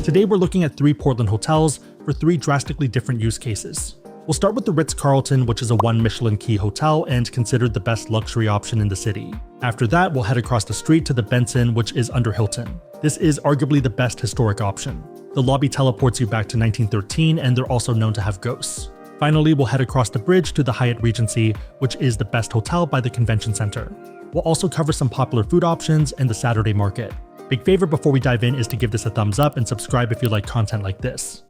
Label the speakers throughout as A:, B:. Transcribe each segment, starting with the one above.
A: Today we're looking at 3 Portland hotels for 3 drastically different use cases. We'll start with the Ritz-Carlton, which is a 1 Michelin Key Hotel and considered the best luxury option in the city. After that, we'll head across the street to the Benson, which is under Hilton. This is arguably the best historic option. The lobby teleports you back to 1913 and they're also known to have ghosts. Finally, we'll head across the bridge to the Hyatt Regency, which is the best hotel by the convention center. We'll also cover some popular food options and the Saturday market. Big favor before we dive in is to give this a thumbs up and subscribe if you like content like this.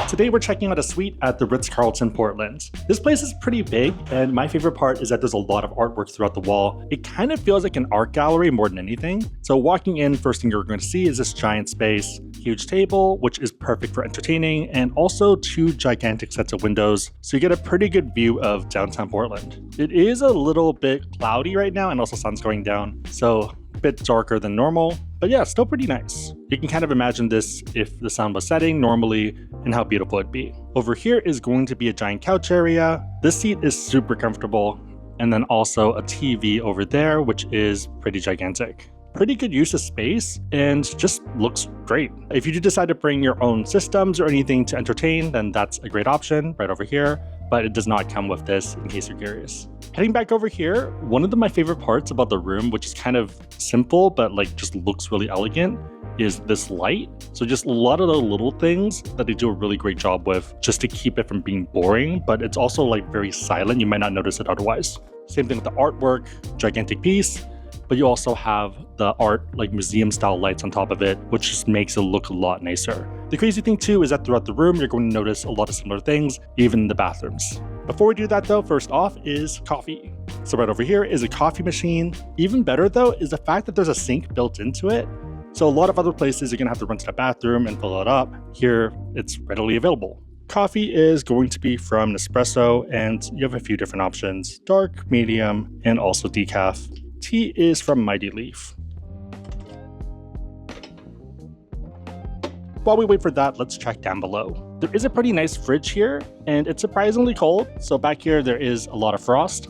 A: Today we're checking out a suite at the Ritz-Carlton Portland. This place is pretty big, and my favorite part is that there's a lot of artwork throughout the wall. It kind of feels like an art gallery more than anything. So walking in, first thing you're going to see is this giant space, huge table, which is perfect for entertaining, and also 2 gigantic sets of windows, so you get a pretty good view of downtown Portland. It is a little bit cloudy right now, and also sun's going down, so a bit darker than normal, but yeah, still pretty nice. You can kind of imagine this if the sun was setting normally and how beautiful it'd be. Over here is going to be a giant couch area. This seat is super comfortable, and then also a TV over there, which is pretty gigantic. Pretty good use of space and just looks great. If you do decide to bring your own systems or anything to entertain, then that's a great option right over here, but it does not come with this in case you're curious. Heading back over here, one of my favorite parts about the room, which is kind of simple but like just looks really elegant, is this light. So just a lot of the little things that they do a really great job with just to keep it from being boring, but it's also like very silent. You might not notice it otherwise. Same thing with the artwork, gigantic piece, but you also have the art like museum style lights on top of it, which just makes it look a lot nicer. The crazy thing too is that throughout the room, you're going to notice a lot of similar things, even in the bathrooms. Before we do that though, first off is coffee. So right over here is a coffee machine. Even better though is the fact that there's a sink built into it. So a lot of other places you're gonna have to run to the bathroom and fill it up. Here, it's readily available. Coffee is going to be from Nespresso, and you have a few different options: dark, medium, and also decaf. Tea is from Mighty Leaf. While we wait for that, let's check down below. There is a pretty nice fridge here, and it's surprisingly cold. So back here, there is a lot of frost.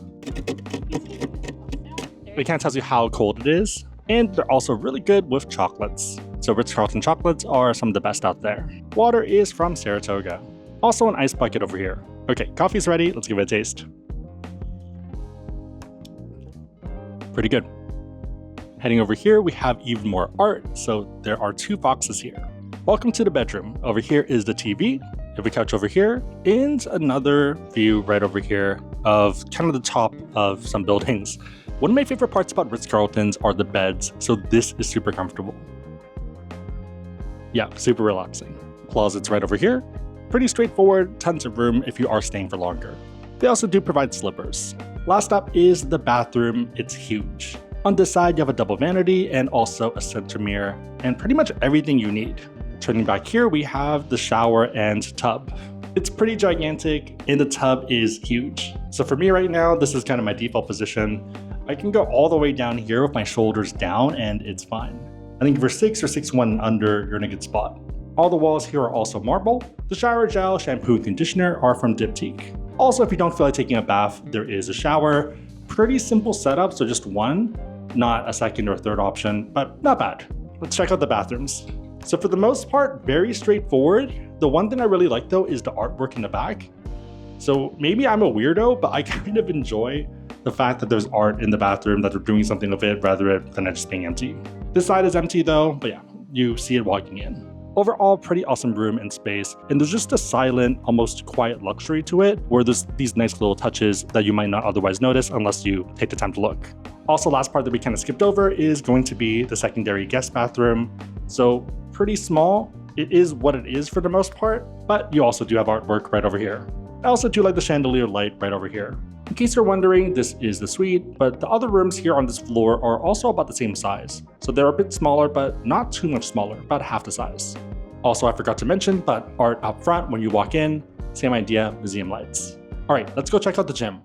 A: We can't tell you how cold it is. And they're also really good with chocolates. So Ritz-Carlton chocolates are some of the best out there. Water is from Saratoga. Also an ice bucket over here. Okay, coffee's ready. Let's give it a taste. Pretty good. Heading over here, we have even more art. So there are 2 boxes here. Welcome to the bedroom. Over here is the TV. You have a couch over here, and another view right over here of kind of the top of some buildings. One of my favorite parts about Ritz-Carltons are the beds, so this is super comfortable. Yeah, super relaxing. Closets right over here. Pretty straightforward, tons of room if you are staying for longer. They also do provide slippers. Last up is the bathroom. It's huge. On this side, you have a double vanity and also a center mirror, and pretty much everything you need. Turning back here, we have the shower and tub. It's pretty gigantic, and the tub is huge. So for me right now, this is kind of my default position. I can go all the way down here with my shoulders down, and it's fine. I think if you're 6 or 6'1" and under, you're in a good spot. All the walls here are also marble. The shower gel, shampoo, and conditioner are from Diptyque. Also, if you don't feel like taking a bath, there is a shower. Pretty simple setup, so just one, not a second or third option, but not bad. Let's check out the bathrooms. So for the most part, very straightforward. The one thing I really like though is the artwork in the back. So maybe I'm a weirdo, but I kind of enjoy the fact that there's art in the bathroom, that they're doing something with it rather than it just being empty. This side is empty though, but yeah, you see it walking in. Overall, pretty awesome room and space, and there's just a silent, almost quiet luxury to it, where there's these nice little touches that you might not otherwise notice unless you take the time to look. Also, last part that we kind of skipped over is going to be the secondary guest bathroom. So pretty small. It is what it is for the most part, but you also do have artwork right over here. I also do like the chandelier light right over here. In case you're wondering, this is the suite, but the other rooms here on this floor are also about the same size. So they're a bit smaller, but not too much smaller, about half the size. Also, I forgot to mention, but art up front when you walk in, same idea, museum lights. All right, let's go check out the gym.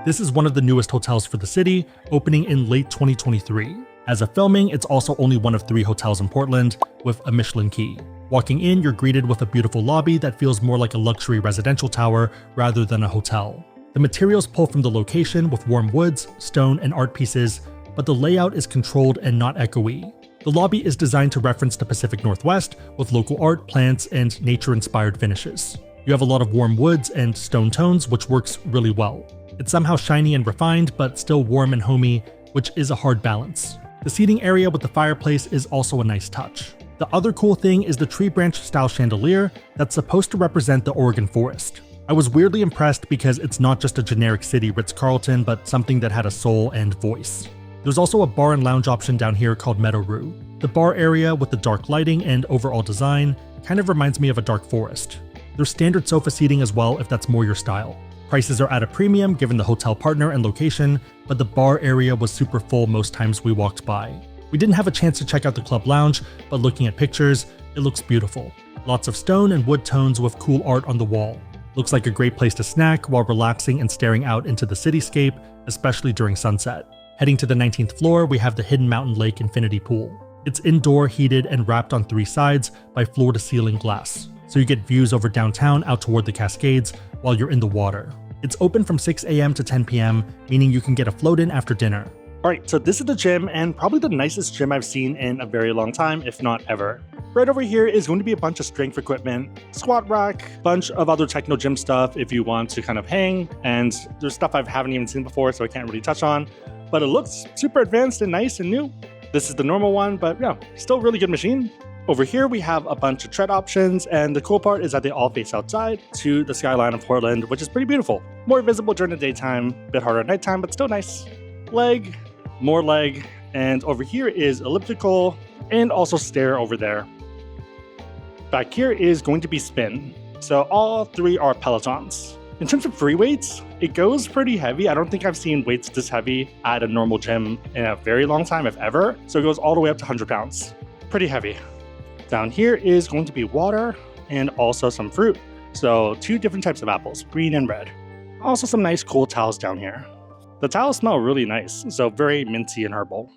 A: This is one of the newest hotels for the city, opening in late 2023. As of filming, it's also only one of 3 hotels in Portland with a Michelin Key. Walking in, you're greeted with a beautiful lobby that feels more like a luxury residential tower rather than a hotel. The materials pull from the location with warm woods, stone, and art pieces, but the layout is controlled and not echoey. The lobby is designed to reference the Pacific Northwest with local art, plants, and nature-inspired finishes. You have a lot of warm woods and stone tones, which works really well. It's somehow shiny and refined, but still warm and homey, which is a hard balance. The seating area with the fireplace is also a nice touch. The other cool thing is the tree branch style chandelier that's supposed to represent the Oregon forest. I was weirdly impressed because it's not just a generic city Ritz-Carlton, but something that had a soul and voice. There's also a bar and lounge option down here called Meadow Rue. The bar area with the dark lighting and overall design kind of reminds me of a dark forest. There's standard sofa seating as well if that's more your style. Prices are at a premium given the hotel partner and location, but the bar area was super full most times we walked by. We didn't have a chance to check out the club lounge, but looking at pictures, it looks beautiful. Lots of stone and wood tones with cool art on the wall. Looks like a great place to snack while relaxing and staring out into the cityscape, especially during sunset. Heading to the 19th floor, we have the Hidden Mountain Lake Infinity Pool. It's indoor, heated, and wrapped on 3 sides by floor-to-ceiling glass, so you get views over downtown out toward the Cascades while you're in the water. It's open from 6 a.m. to 10 p.m., meaning you can get a float in after dinner. Alright, so this is the gym, and probably the nicest gym I've seen in a very long time, if not ever. Right over here is going to be a bunch of strength equipment, squat rack, bunch of other techno gym stuff if you want to kind of hang, and there's stuff I haven't even seen before, so I can't really touch on, but it looks super advanced and nice and new. This is the normal one, but yeah, still really good machine. Over here we have a bunch of tread options, and the cool part is that they all face outside to the skyline of Portland, which is pretty beautiful. More visible during the daytime, a bit harder at nighttime, but still nice. Leg, more leg, and over here is elliptical, and also stair over there. Back here is going to be spin. So all 3 are Pelotons. In terms of free weights, it goes pretty heavy. I don't think I've seen weights this heavy at a normal gym in a very long time, if ever. So it goes all the way up to 100 pounds. Pretty heavy. Down here is going to be water and also some fruit. So 2 different types of apples, green and red. Also some nice cool towels down here. The towels smell really nice, so very minty and herbal.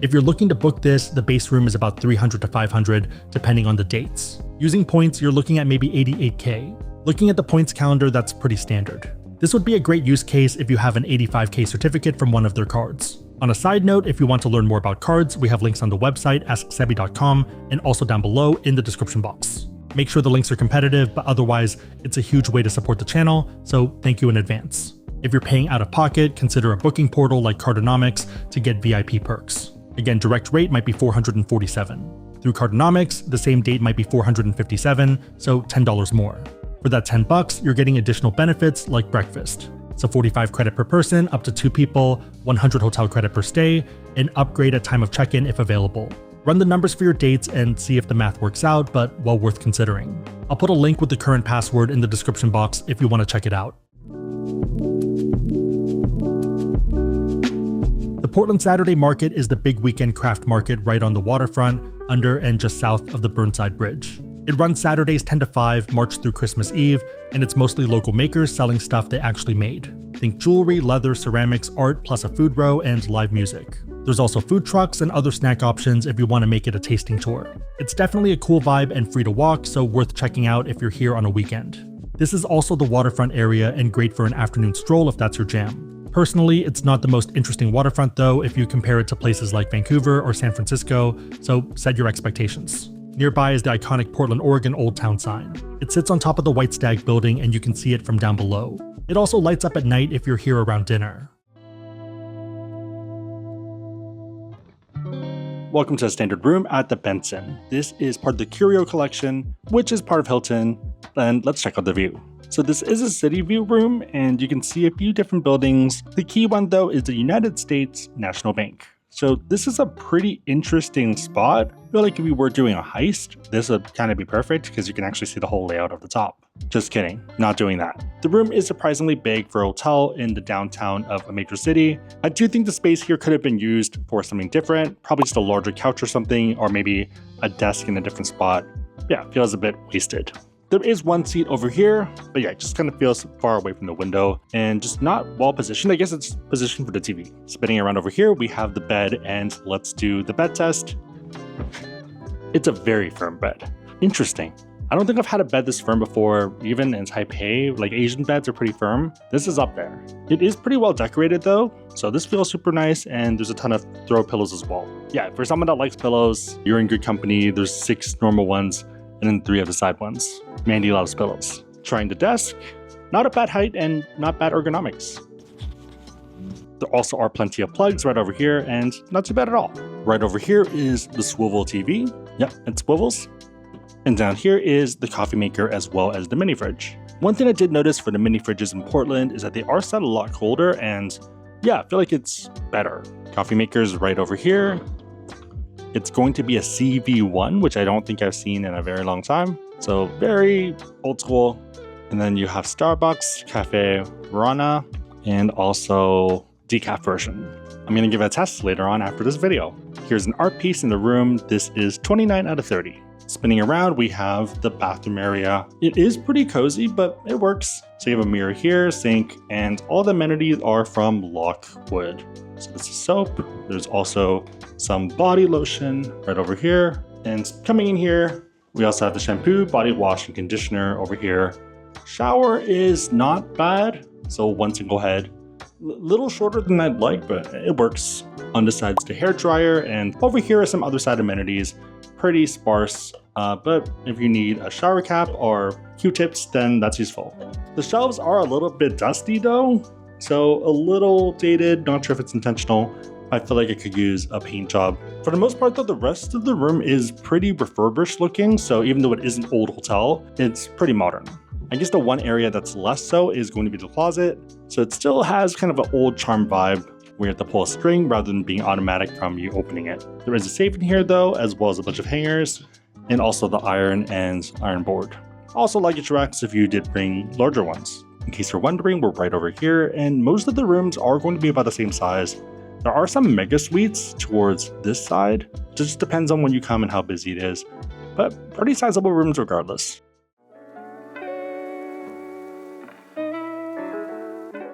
A: If you're looking to book this, the base room is about $300 to $500 depending on the dates. Using points, you're looking at maybe $88K. Looking at the points calendar, that's pretty standard. This would be a great use case if you have an $85K certificate from one of their cards. On a side note, if you want to learn more about cards, we have links on the website asksebby.com and also down below in the description box. Make sure the links are competitive, but otherwise, it's a huge way to support the channel, so thank you in advance. If you're paying out of pocket, consider a booking portal like Cardonomics to get VIP perks. Again, direct rate might be $447. Through Cardonomics, the same date might be $457, so $10 more. For that $10, you're getting additional benefits like breakfast. So 45 credit per person, up to 2 people, 100 hotel credit per stay, and upgrade at time of check-in if available. Run the numbers for your dates and see if the math works out, but well worth considering. I'll put a link with the current password in the description box if you want to check it out. The Portland Saturday Market is the big weekend craft market right on the waterfront, under and just south of the Burnside Bridge. It runs Saturdays 10 to 5, March through Christmas Eve, and it's mostly local makers selling stuff they actually made. Think jewelry, leather, ceramics, art, plus a food row and live music. There's also food trucks and other snack options if you want to make it a tasting tour. It's definitely a cool vibe and free to walk, so worth checking out if you're here on a weekend. This is also the waterfront area and great for an afternoon stroll if that's your jam. Personally, it's not the most interesting waterfront though if you compare it to places like Vancouver or San Francisco, so set your expectations. Nearby is the iconic Portland, Oregon Old Town sign. It sits on top of the White Stag building and you can see it from down below. It also lights up at night if you're here around dinner. Welcome to the standard room at the Benson. This is part of the Curio collection, which is part of Hilton, and let's check out the view. So this is a city view room, and you can see a few different buildings. The key one though is the United States National Bank. So this is a pretty interesting spot. I feel like if we were doing a heist, this would kind of be perfect because you can actually see the whole layout of the top. Just kidding, not doing that. The room is surprisingly big for a hotel in the downtown of a major city. I do think the space here could have been used for something different, probably just a larger couch or something, or maybe a desk in a different spot. Yeah, feels a bit wasted. There is one seat over here, but yeah, it just kind of feels far away from the window and just not well positioned. I guess it's positioned for the TV. Spinning around over here, we have the bed, and let's do the bed test. It's a very firm bed. Interesting. I don't think I've had a bed this firm before, even in Taipei. Like, Asian beds are pretty firm. This is up there. It is pretty well decorated though, so this feels super nice, and there's a ton of throw pillows as well. Yeah, for someone that likes pillows, you're in good company. There's 6 normal ones and then 3 of the side ones. Mandy loves pillows. Trying the desk, not a bad height and not bad ergonomics. There also are plenty of plugs right over here, and not too bad at all. Right over here is the swivel TV. Yep, it swivels. And down here is the coffee maker as well as the mini fridge. One thing I did notice for the mini fridges in Portland is that they are set a lot colder, and yeah, I feel like it's better. Coffee maker's right over here. It's going to be a CV1, which I don't think I've seen in a very long time. So very old school. And then you have Starbucks, Cafe Verona, and also decaf version. I'm going to give it a test later on after this video. Here's an art piece in the room. This is 29 out of 30. Spinning around, we have the bathroom area. It is pretty cozy, but it works. So you have a mirror here, sink, and all the amenities are from Lockwood. So this is soap. There's also some body lotion right over here. And coming in here, we also have the shampoo, body wash, and conditioner over here. Shower is not bad. So one single head. Little shorter than I'd like, but it works. On the side's the hair dryer, and over here are some other side amenities. Pretty sparse, but if you need a shower cap or Q-tips, then that's useful. The shelves are a little bit dusty though, so a little dated, not sure if it's intentional. I feel like it could use a paint job. For the most part though, the rest of the room is pretty refurbished looking, so even though it is an old hotel, it's pretty modern. I guess the one area that's less so is going to be the closet. So it still has kind of an old charm vibe where you have to pull a string rather than being automatic from you opening it. There is a safe in here though, as well as a bunch of hangers, and also the iron and iron board. Also luggage racks if you did bring larger ones. In case you're wondering, we're right over here, and most of the rooms are going to be about the same size. There are some mega suites towards this side. It just depends on when you come and how busy it is, but pretty sizable rooms regardless.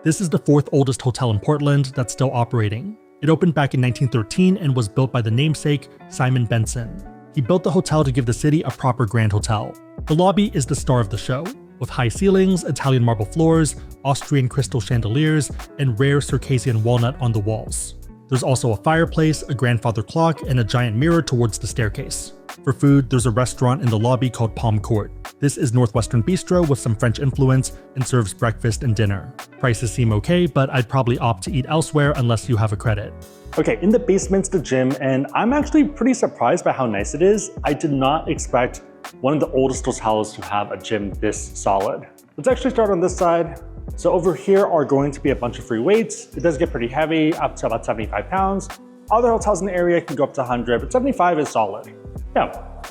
B: This is the 4th oldest hotel in Portland that's still operating. It opened back in 1913 and was built by the namesake, Simon Benson. He built the hotel to give the city a proper grand hotel. The lobby is the star of the show, with high ceilings, Italian marble floors, Austrian crystal chandeliers, and rare Circassian walnut on the walls. There's also a fireplace, a grandfather clock, and a giant mirror towards the staircase. For food, there's a restaurant in the lobby called Palm Court. This is Northwestern Bistro with some French influence and serves breakfast and dinner. Prices seem okay, but I'd probably opt to eat elsewhere unless you have a credit.
A: Okay, in the basement's the gym, and I'm actually pretty surprised by how nice it is. I did not expect one of the oldest hotels to have a gym this solid. Let's actually start on this side. So over here are going to be a bunch of free weights. It does get pretty heavy, up to about 75 pounds. Other hotels in the area can go up to 100, but 75 is solid. Yeah.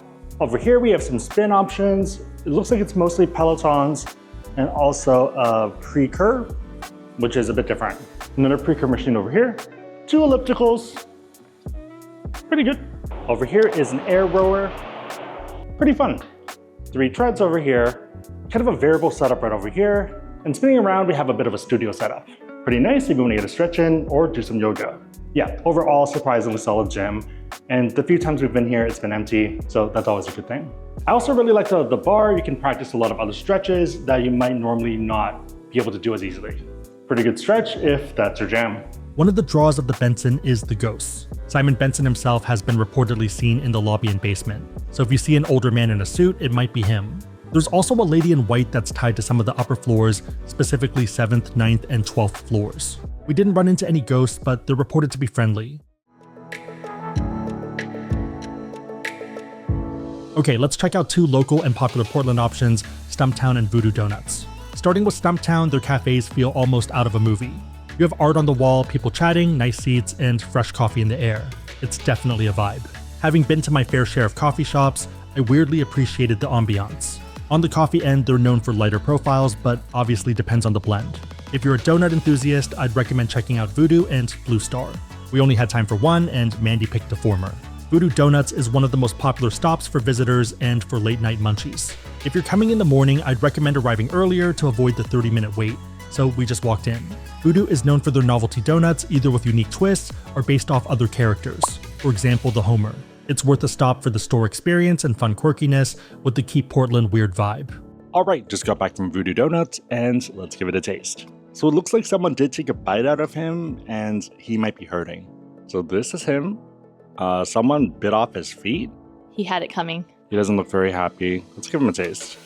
A: Over here we have some spin options. It looks like it's mostly Pelotons and also a pre-curve, which is a bit different. Another pre-curve machine over here. 2 ellipticals. Pretty good. Over here is an air rower. Pretty fun. 3 treads over here. Kind of a variable setup right over here. And spinning around, we have a bit of a studio setup. Pretty nice if you want to get a stretch in or do some yoga. Yeah, overall, surprisingly solid gym. And the few times we've been here, it's been empty, so that's always a good thing. I also really like the bar. You can practice a lot of other stretches that you might normally not be able to do as easily. Pretty good stretch if that's your jam.
B: One of the draws of the Benson is the ghosts. Simon Benson himself has been reportedly seen in the lobby and basement. So if you see an older man in a suit, it might be him. There's also a lady in white that's tied to some of the upper floors, specifically 7th, 9th, and 12th floors. We didn't run into any ghosts, but they're reported to be friendly. Okay, let's check out 2 local and popular Portland options, Stumptown and Voodoo Donuts. Starting with Stumptown, their cafes feel almost out of a movie. You have art on the wall, people chatting, nice seats, and fresh coffee in the air. It's definitely a vibe. Having been to my fair share of coffee shops, I weirdly appreciated the ambiance. On the coffee end, they're known for lighter profiles, but obviously depends on the blend. If you're a donut enthusiast, I'd recommend checking out Voodoo and Blue Star. We only had time for one, and Mandy picked the former. Voodoo Donuts is one of the most popular stops for visitors and for late night munchies. If you're coming in the morning, I'd recommend arriving earlier to avoid the 30-minute wait, so we just walked in. Voodoo is known for their novelty donuts, either with unique twists or based off other characters. For example, the Homer. It's worth a stop for the store experience and fun quirkiness with the Keep Portland weird vibe.
A: Alright, just got back from Voodoo Donuts and let's give it a taste. So it looks like someone did take a bite out of him and he might be hurting. So this is him. Someone bit off his feet.
C: He had it coming.
A: He doesn't look very happy. Let's give him a taste.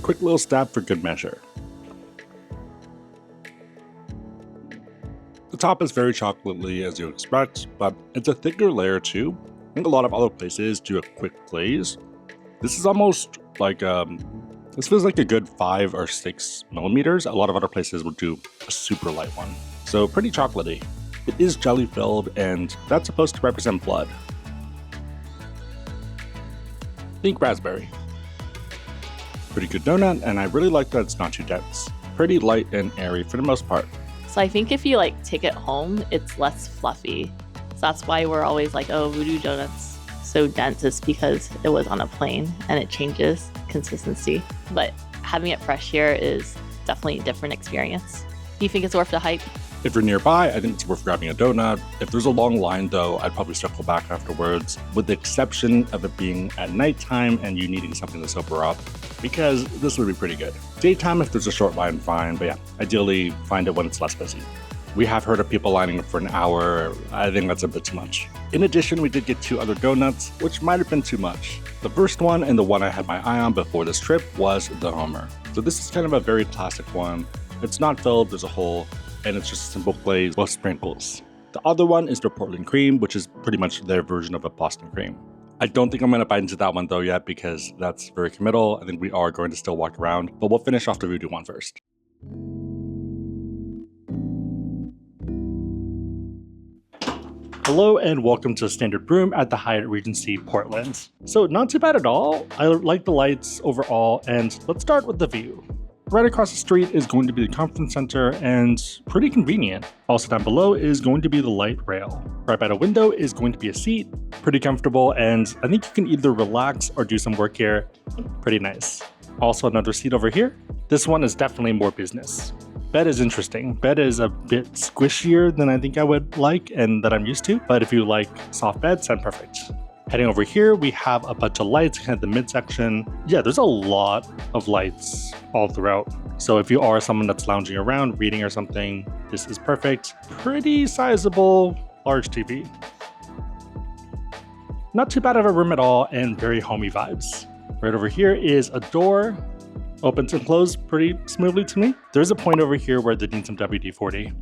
A: Quick little stab for good measure. The top is very chocolatey as you expect, but it's a thicker layer too. I think a lot of other places do a quick glaze. This is almost like, this feels like a good 5 or 6 millimeters. A lot of other places will do a super light one. So pretty chocolatey. It is jelly filled and that's supposed to represent blood. Think raspberry. Pretty good donut, and I really like that it's not too dense. Pretty light and airy for the most part.
C: So I think if you take it home, it's less fluffy. So that's why we're always like, oh, Voodoo Donut's so dense. It's because it was on a plane and it changes consistency. But having it fresh here is definitely a different experience. Do you think it's worth the hype?
A: If you're nearby, I think it's worth grabbing a donut. If there's a long line though, I'd probably circle back afterwards, with the exception of it being at nighttime and you needing something to sober up, because this would be pretty good. Daytime, if there's a short line, fine, but yeah, ideally find it when it's less busy. We have heard of people lining up for an hour. I think that's a bit too much. In addition, we did get 2 other donuts, which might have been too much. The first one, and the one I had my eye on before this trip, was the Homer. So this is kind of a very classic one. It's not filled, there's a hole, and it's just a simple glaze with sprinkles. The other one is the Portland cream, which is pretty much their version of a Boston cream. I don't think I'm going to bite into that one though yet because that's very committal. I think we are going to still walk around, but we'll finish off the Voodoo one first. Hello and welcome to a standard room at the Hyatt Regency Portland. So not too bad at all. I like the lights overall, and let's start with the view. Right across the street is going to be the conference center and pretty convenient. Also down below is going to be the light rail. Right by the window is going to be a seat, pretty comfortable, and I think you can either relax or do some work here. Pretty nice. Also another seat over here. This one is definitely more business. Bed is interesting. Bed is a bit squishier than I think I would like and that I'm used to, but if you like soft beds, then perfect. Heading over here, we have a bunch of lights, kind of the midsection. Yeah, there's a lot of lights all throughout. So if you are someone that's lounging around, reading or something, this is perfect. Pretty sizable, large TV. Not too bad of a room at all, and very homey vibes. Right over here is a door. Opens and closes pretty smoothly to me. There's a point over here where they need some WD-40.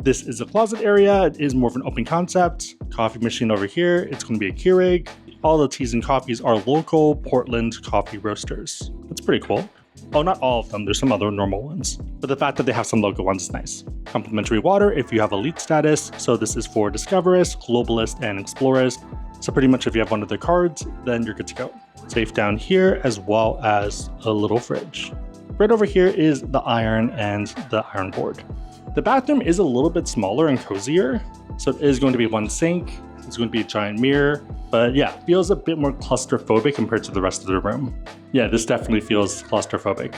A: This is a closet area. It is more of an open concept. Coffee machine over here. It's going to be a Keurig. All the teas and coffees are local Portland coffee roasters. That's pretty cool. Oh, not all of them. There's some other normal ones. But the fact that they have some local ones is nice. Complimentary water if you have elite status. So this is for Discoverers, Globalists, and Explorers. So pretty much if you have one of their cards, then you're good to go. Safe down here, as well as a little fridge. Right over here is the iron and the iron board. The bathroom is a little bit smaller and cozier, so it is going to be one sink. It's going to be a giant mirror, but yeah, feels a bit more claustrophobic compared to the rest of the room. Yeah, this definitely feels claustrophobic.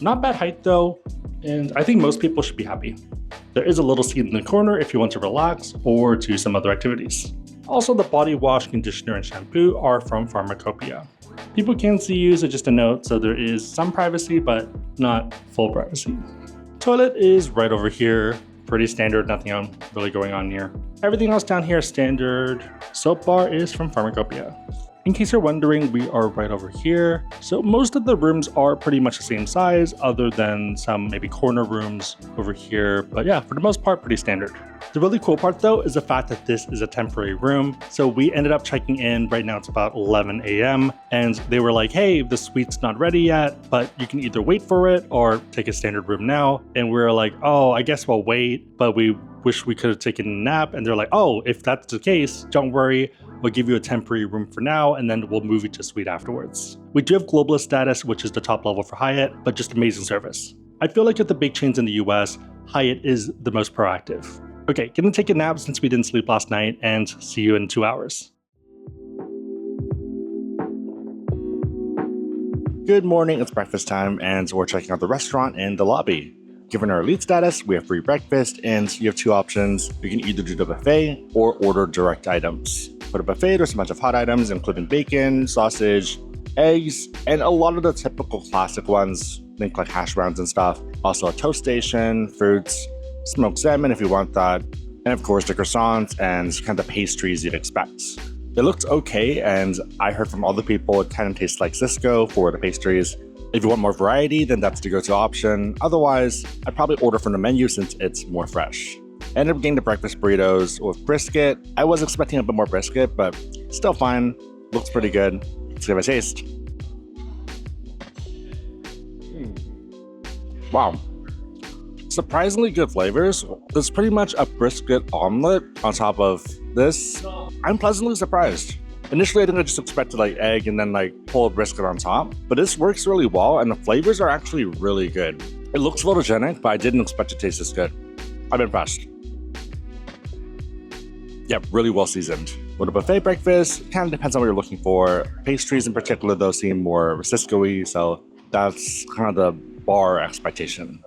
A: Not bad height though, and I think most people should be happy. There is a little seat in the corner if you want to relax or do some other activities. Also, the body wash, conditioner, and shampoo are from Pharmacopoeia. People can see you, so just a note, so there is some privacy, but not full privacy. Toilet is right over here. Pretty standard, nothing really going on here. Everything else down here is standard. Soap bar is from Pharmacopoeia. In case you're wondering, we are right over here. So most of the rooms are pretty much the same size, other than some maybe corner rooms over here. But yeah, for the most part, pretty standard. The really cool part though is the fact that this is a temporary room. So we ended up checking in, right now it's about 11 a.m. and they were like, hey, the suite's not ready yet, but you can either wait for it or take a standard room now. And we were like, oh, I guess we'll wait, but we wish we could have taken a nap. And they're like, oh, if that's the case, don't worry. We'll give you a temporary room for now, and then we'll move you to suite afterwards. We do have globalist status, which is the top level for Hyatt, but just amazing service. I feel like at the big chains in the US, Hyatt is the most proactive. Okay, gonna take a nap since we didn't sleep last night, and see you in 2 hours. Good morning, it's breakfast time, and we're checking out the restaurant in the lobby. Given our elite status, we have free breakfast, and you have two options. You can either do the buffet or order direct items. For the buffet, there's a bunch of hot items, including bacon, sausage, eggs, and a lot of the typical classic ones, think like hash browns and stuff. Also a toast station, fruits, smoked salmon if you want that, and of course the croissants and kind of pastries you'd expect. It looked okay, and I heard from other people it kind of tastes like Cisco for the pastries. If you want more variety, then that's the go-to option. Otherwise, I'd probably order from the menu since it's more fresh. I ended up getting the breakfast burritos with brisket. I was expecting a bit more brisket, but still fine. Looks pretty good. Let's give it a taste. Wow. Surprisingly good flavors. There's pretty much a brisket omelet on top of this. I'm pleasantly surprised. Initially, I think I just expected like egg and then like pull a brisket on top, but this works really well and the flavors are actually really good. It looks photogenic, but I didn't expect it to taste this good. I'm impressed. Yeah, really well seasoned. With a buffet breakfast, it kind of depends on what you're looking for. Pastries in particular, though, seem more Cisco-y, so that's kind of the bar expectation.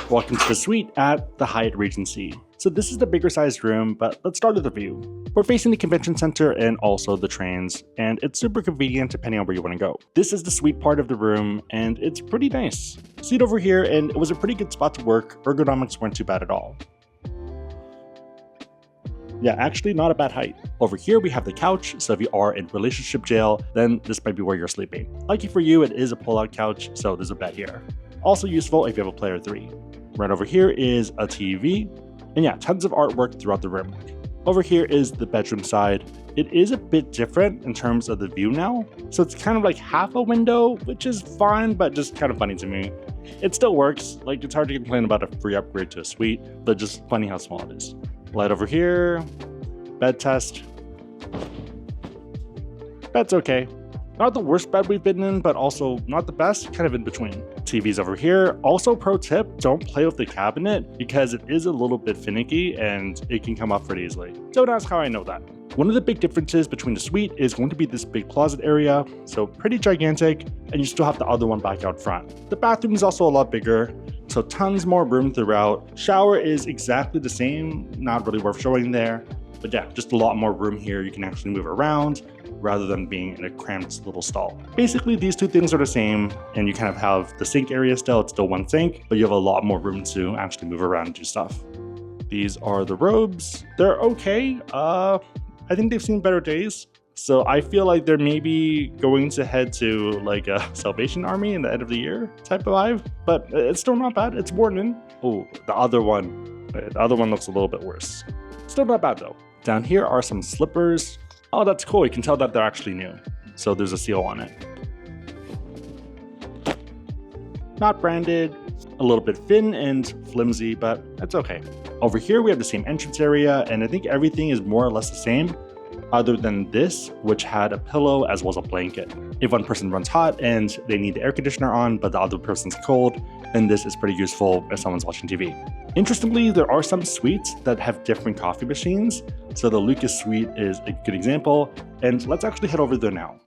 A: Welcome to the suite at the Hyatt Regency. So this is the bigger sized room, but let's start with the view. We're facing the convention center and also the trains, and it's super convenient depending on where you want to go. This is the suite part of the room, and it's pretty nice. Seat over here, and it was a pretty good spot to work. Ergonomics weren't too bad at all. Yeah, actually not a bad height. Over here we have the couch, so if you are in relationship jail, then this might be where you're sleeping. Lucky for you, it is a pull-out couch, so there's a bed here. Also useful if you have a player 3. Right over here is a TV, and yeah, tons of artwork throughout the room. Over here is the bedroom side. It is a bit different in terms of the view now, so it's kind of like half a window, which is fine, but just kind of funny to me. It still works, like it's hard to complain about a free upgrade to a suite, but just funny how small it is. Light over here, bed test. Bed's okay. Not the worst bed we've been in, but also not the best, kind of in between. TV's over here. Also, pro tip, don't play with the cabinet because it is a little bit finicky and it can come up pretty easily. Don't ask how I know that. One of the big differences between the suite is going to be this big closet area, so pretty gigantic, and you still have the other one back out front. The bathroom is also a lot bigger, so tons more room throughout. Shower is exactly the same, not really worth showing there, but yeah, just a lot more room here. You can actually move around rather than being in a cramped little stall. Basically, these two things are the same, and you kind of have the sink area still. It's still one sink, but you have a lot more room to actually move around and do stuff. These are the robes. They're okay. I think they've seen better days. So I feel like they're maybe going to head to like a Salvation Army in the end of the year type of vibe, but it's still not bad. It's worn in. Oh, the other one looks a little bit worse. Still not bad though. Down here are some slippers. Oh, that's cool. You can tell that they're actually new. So there's a seal on it. Not branded, a little bit thin and flimsy, but that's okay. Over here, we have the same entrance area, and I think everything is more or less the same, other than this, which had a pillow as well as a blanket. If one person runs hot and they need the air conditioner on, but the other person's cold, then this is pretty useful if someone's watching TV. Interestingly, there are some suites that have different coffee machines, so the Lucas suite is a good example, and let's actually head over there now.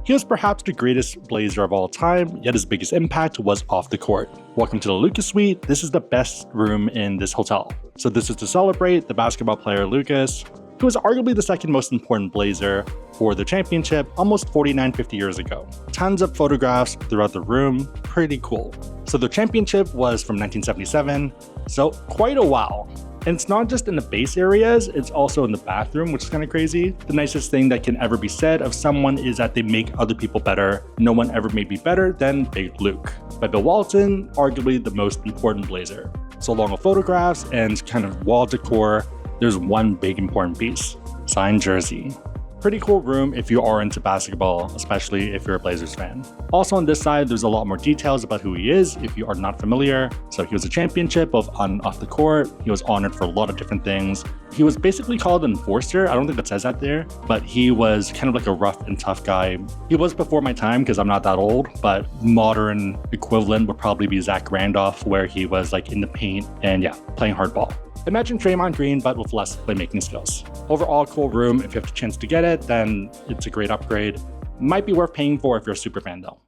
A: He was perhaps the greatest blazer of all time, yet his biggest impact was off the court. Welcome to the Lucas suite. This is the best room in this hotel. So this is to celebrate the basketball player Lucas, who was arguably the second most important blazer for the championship almost 50 years ago. Tons of photographs throughout the room, pretty cool. So the championship was from 1977, so quite a while. And it's not just in the base areas, it's also in the bathroom, which is kind of crazy. The nicest thing that can ever be said of someone is that they make other people better. No one ever made me better than Big Luke. By Bill Walton, arguably the most important blazer. So along with photographs and kind of wall decor, there's one big important piece, signed jersey. Pretty cool room if you are into basketball, especially if you're a Blazers fan. Also on this side, there's a lot more details about who he is if you are not familiar. So he was a championship of on and off the court. He was honored for a lot of different things. He was basically called an enforcer. I don't think it says that there, but he was kind of like a rough and tough guy. He was before my time because I'm not that old, but modern equivalent would probably be Zach Randolph, where he was like in the paint and yeah, playing hardball. Imagine Draymond Green, but with less playmaking skills. Overall, cool room. If you have the chance to get it, then it's a great upgrade. Might be worth paying for if you're a super fan though.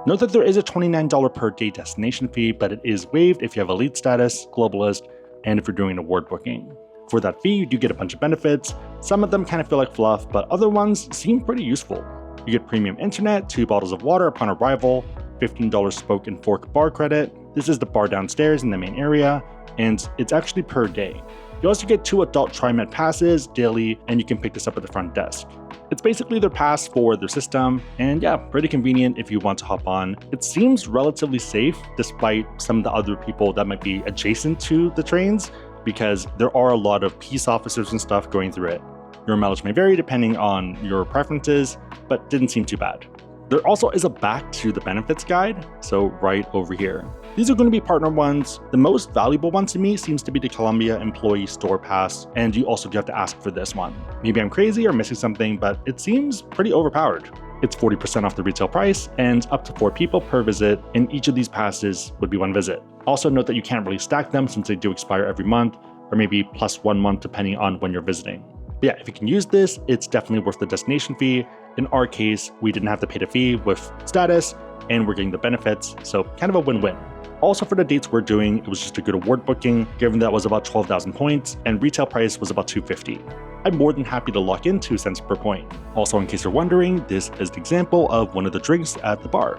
A: Note that there is a $29 per day destination fee, but it is waived if you have elite status, globalist, and if you're doing award booking. For that fee, you do get a bunch of benefits. Some of them kind of feel like fluff, but other ones seem pretty useful. You get premium internet, 2 bottles of water upon arrival, $15 spoke and fork bar credit. This is the bar downstairs in the main area, and it's actually per day. You also get 2 adult TriMet passes daily, and you can pick this up at the front desk. It's basically their pass for their system, and yeah, pretty convenient if you want to hop on. It seems relatively safe despite some of the other people that might be adjacent to the trains, because there are a lot of peace officers and stuff going through it. Your mileage may vary depending on your preferences, but didn't seem too bad. There also is a back to the benefits guide, so right over here. These are going to be partner ones. The most valuable one to me seems to be the Columbia Employee Store Pass, and you also do have to ask for this one. Maybe I'm crazy or missing something, but it seems pretty overpowered. It's 40% off the retail price and up to 4 people per visit, and each of these passes would be 1 visit. Also note that you can't really stack them since they do expire every month, or maybe plus 1 month depending on when you're visiting. But yeah, if you can use this, it's definitely worth the destination fee. In our case, we didn't have to pay the fee with status, and we're getting the benefits, so kind of a win-win. Also for the dates we're doing, it was just a good award booking, given that was about 12,000 points, and retail price was about $250. I'm more than happy to lock in 2 cents per point. Also, in case you're wondering, this is the example of one of the drinks at the bar.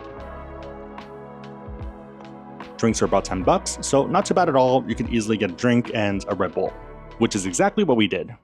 A: Drinks are about $10, so not too bad at all. You can easily get a drink and a Red Bull, which is exactly what we did.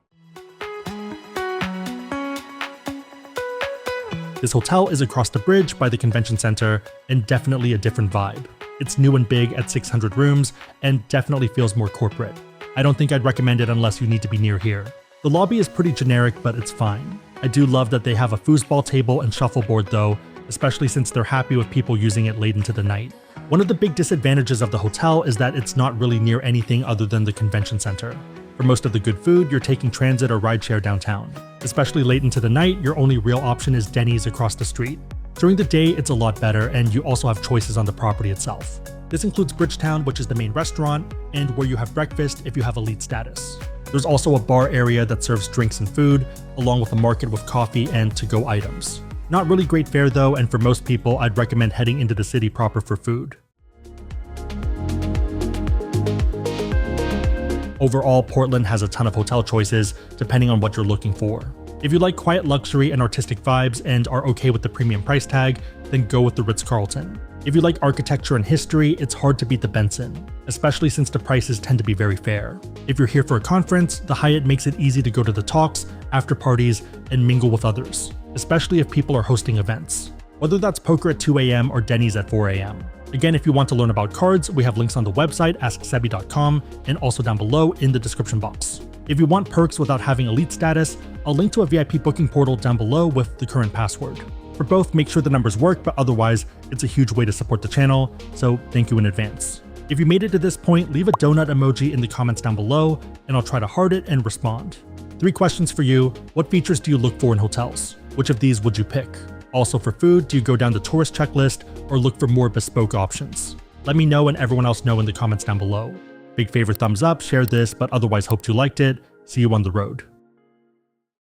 B: This hotel is across the bridge by the convention center and definitely a different vibe. It's new and big at 600 rooms and definitely feels more corporate. I don't think I'd recommend it unless you need to be near here. The lobby is pretty generic, but it's fine. I do love that they have a foosball table and shuffleboard though, especially since they're happy with people using it late into the night. One of the big disadvantages of the hotel is that it's not really near anything other than the convention center. For most of the good food, you're taking transit or rideshare downtown. Especially late into the night, your only real option is Denny's across the street. During the day, it's a lot better, and you also have choices on the property itself. This includes Bridgetown, which is the main restaurant, and where you have breakfast if you have elite status. There's also a bar area that serves drinks and food, along with a market with coffee and to-go items. Not really great fare though, and for most people, I'd recommend heading into the city proper for food. Overall, Portland has a ton of hotel choices, depending on what you're looking for. If you like quiet luxury and artistic vibes and are okay with the premium price tag, then go with the Ritz-Carlton. If you like architecture and history, it's hard to beat the Benson, especially since the prices tend to be very fair. If you're here for a conference, the Hyatt makes it easy to go to the talks, after parties, and mingle with others, especially if people are hosting events, whether that's poker at 2 a.m. or Denny's at 4 a.m. Again, if you want to learn about cards, we have links on the website asksebby.com and also down below in the description box. If you want perks without having elite status, I'll link to a VIP booking portal down below with the current password. For both, make sure the numbers work, but otherwise, it's a huge way to support the channel, so thank you in advance. If you made it to this point, leave a donut emoji in the comments down below, and I'll try to heart it and respond. 3 questions for you. What features do you look for in hotels? Which of these would you pick? Also for food, do you go down the tourist checklist or look for more bespoke options? Let me know and everyone else know in the comments down below. Big favor thumbs up, share this, but otherwise hope you liked it. See you on the road.